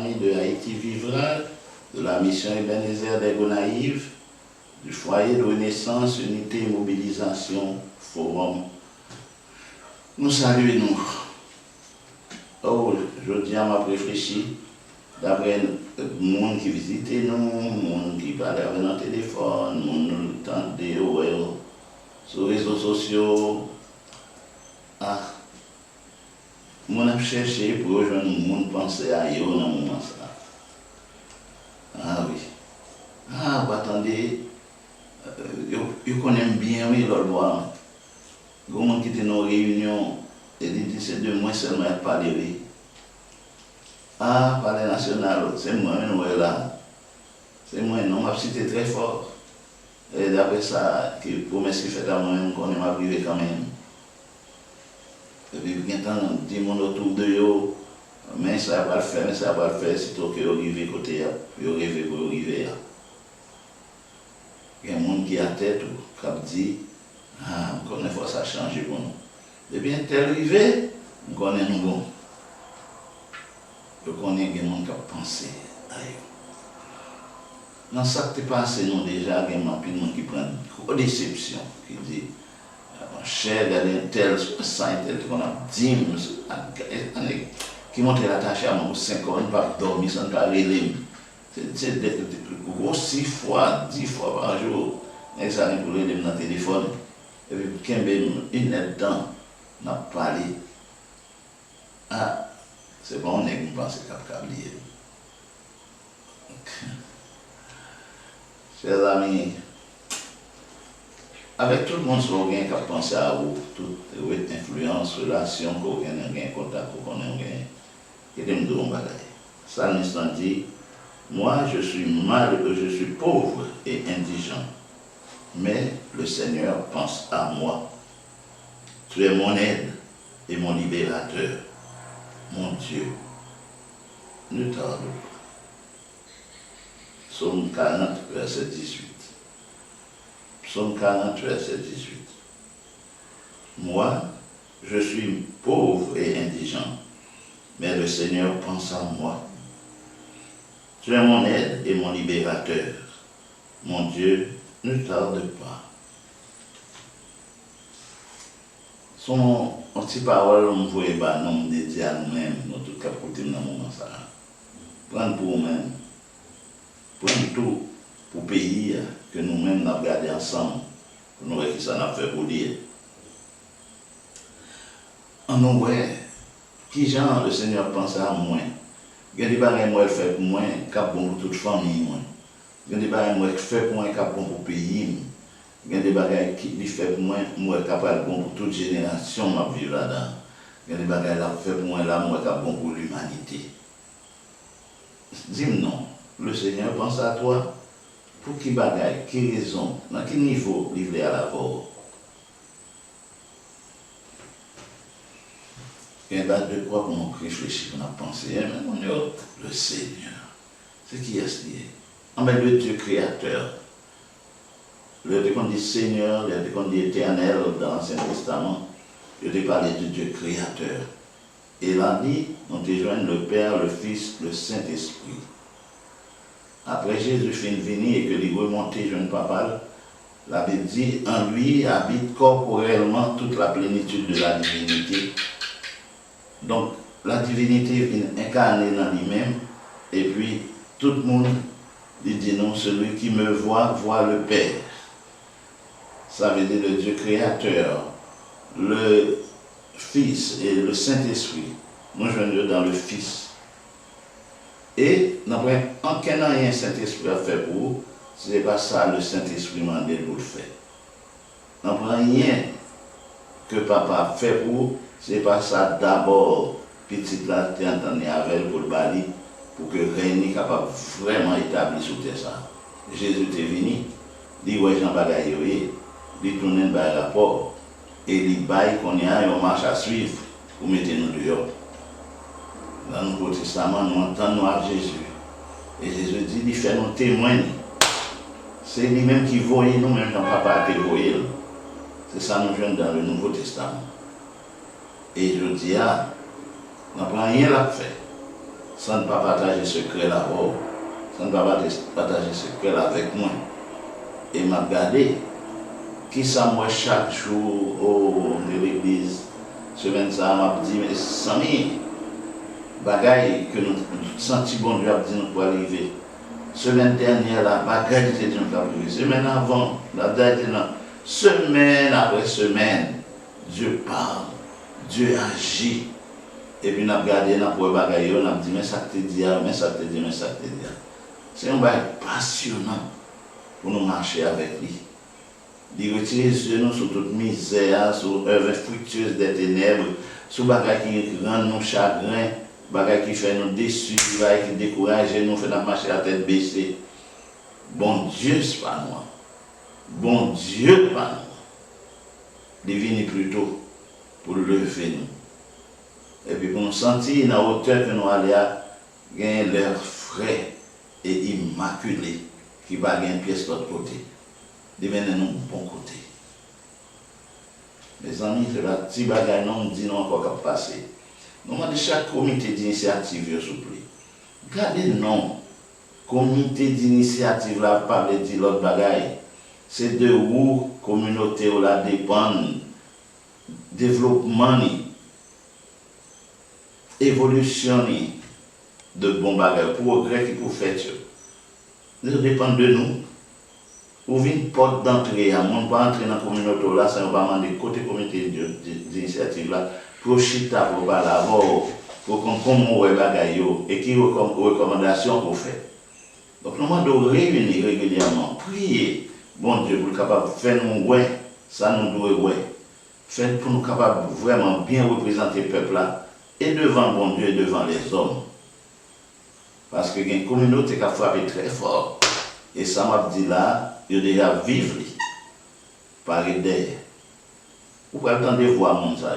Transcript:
famille de Haïti Vivra, de la mission Ebenezer des Gonaïves, du foyer de Renaissance, Unité et Mobilisation, Forum. Nous saluons nous. Oh, je dis à ma réfléchi, d'après le monde qui visitait nous, le monde qui parlait avec notre téléphone, le monde nous entendait sur les réseaux sociaux. Ah, on a cherché pour rejoindre le monde, penser à eux dans le moment ça. Ah oui. Ah, vous attendez, ils connaissent bien, oui, leur loi. Il y a des gens qui étaient dans nos réunions et dit c'est de moi seulement à parler, oui. Ah, parler national, c'est moi, mais là. C'est moi, non, ma cité très fort. Et d'après ça, que promesse qui fait à moi-même, qu'on est ma privé quand même. Et puis, il y a des gens autour de eux, mais ça va le faire, mais ça va le faire, sitôt que vous arrivez côté, vous arrivez pour arriver. Il y a des gens qui ont tête, qui dit, ah, on connaît faut ça changer pour nous. Et bien, tel arrivé, on connaît nous bon. On connaît des gens qui ont pensé à eux. Dans ça qui est passé, nous déjà, il y a des gens qui prennent une déception, qui disent, cher, d'aller tel, ça, tel, qu'on a 10 qui montent la tâche à moi, 5 ans, pas dormir sans pas réveiller. C'est gros 6 fois, 10 fois par jour, et ça pour réveiller dans le téléphone. Et puis, quand une aide dedans, on a parlé. Ah, c'est bon, on est pensé qu'à oublier. Chers amis, avec tout le monde sur qui a pensé à vous, toute influence, relation, qu'on a un contact, qu'on a un et des bagailles. Salmiste dit, moi je suis malheureux, je suis pauvre et indigent, mais le Seigneur pense à moi. Tu es mon aide et mon libérateur, mon Dieu. Ne tarde pas. Psaume 40, verset 18. Psaume 40, verset 18. Moi, je suis pauvre et indigent, mais le Seigneur pense à moi. Tu es mon aide et mon libérateur. Mon Dieu, ne tarde pas. Son petit parole, on voit pas, nous dédié à nous-mêmes, nous tout capoter dans le moment ça. Prendre pour nous-mêmes. Prendre tout pour le pays que nous-mêmes nous avons gardé ensemble, pour nous voir qui ça n'a fait pour dire. En nous voit, qui genre le Seigneur pense à moi. Il y a des bagages moi fait pour moi, qui sont bon pour toute famille. Il y a des bagages moi fait pour moi, qui sont bon pour le pays. Il y a des bagages qui fait pour moi, qui sont bon pour toute génération qui vit là-dedans. Il y a des bagages qui fait pour moi, qui sont bon pour l'humanité. Dis-moi non, le Seigneur pense à toi. Pour qui bagaille, qui raison, dans quel niveau livré à la voix. Il y a de quoi qu'on réfléchit, qu'on a pensé, mais on est le Seigneur. C'est qui est-ce qui est? En fait, le Dieu créateur. Le Dieu qu'on dit Seigneur, le Dieu qu'on dit éternel dans l'Ancien Testament, je t'ai parlé du Dieu créateur. Et là, dit, on te joint le Père, le Fils, le Saint-Esprit. Après Jésus finit de venir et que les remontés jeunes papa, la Bible dit, en lui habite corporellement toute la plénitude de la divinité. Donc, la divinité vient incarner dans lui-même, et puis tout le monde dit non, celui qui me voit, voit le Père. Ça veut dire le Dieu créateur, le Fils et le Saint-Esprit. Nous joignons dans le Fils. Et, en quel an un Saint-Esprit a fait pour vous, ce n'est pas ça le Saint-Esprit m'a demandé pour le faire. Non, rien que papa a fait pour vous, ce n'est pas ça d'abord, petite là, tu entendu avec pour le bali, pour que règne capable vraiment établir sous terre ça. Jésus est venu, il dit, ouais, Jean Bagaille, il tourne dans le rapport, et il baille qu'on y a une marche à suivre pour mettre nous dehors. Dans le Nouveau Testament, nous entendons à Jésus. Et Jésus dit, il fait nous témoigner. C'est lui-même qui voyait nous-mêmes quand papa a été voyé. C'est ça nous jouons dans le Nouveau Testament. Et je dis, on n'a pas rien à faire. sans ne pas partager ce secret là, sans ne pas partager ce secret là avec moi. Et m'a regardé, qui ça moi chaque jour de l'église, semaine ça m'a dit, mais Samy, bagaille que nous senti bon Dieu a dit nous pour arriver. Semaine dernière, la bagaille était nous pour arriver. Semaine avant, la date était là. Semaine après semaine, Dieu parle, Dieu agit. Et puis, nous avons regardé, nous avons regardé, nous avons dit, mais ça te dit, mais ça te dit, mais ça te dit. C'est un bail passionnant pour nous marcher avec lui. Il retire sur nous sur toute misère, sur œuvre fructueuse des ténèbres, sur bagaille qui rend nous chagrin, bagaille qui fait nous déçus, bagaille qui décourage nous, fait nous marcher à tête baissée. Bon Dieu, c'est pas moi. Bon Dieu, pas nous. Il vient plutôt pour lever nous. Et puis pour nous sentir dans la hauteur que nous allons gagner l'air frais et immaculé qui va gagner une pièce de l'autre côté. Devenez nous bon côté. Mes amis, c'est la petite bagaille, non, dit non encore qu'à passer. Nous demandons chaque comité d'initiative, s'il vous plaît. Gardez non. Comité d'initiative, là, pas de dire l'autre bagaille. C'est de où communauté où la dépend, développement, évolution de bon bagaille, progrès qui pour faire. Ça dépend de nous. Ouvre une porte d'entrée, à mon pas entrer dans la communauté là, ça va demander côté comité d'initiative là, pour chita, pour parler avant, pour qu'on comment bagaille et qui recommandations pour faire. Donc nous devons réunir régulièrement, prier, bon Dieu, pour être capable de faire nous ouais, ça nous doit ouais, faire pour nous capables vraiment bien représenter le peuple là, et devant bon Dieu et devant les hommes. Parce qu'il y a une communauté qui a frappé très fort. Et ça m'a dit là, il déjà vivre par derrière. Vous pouvez attendre voir mon ça.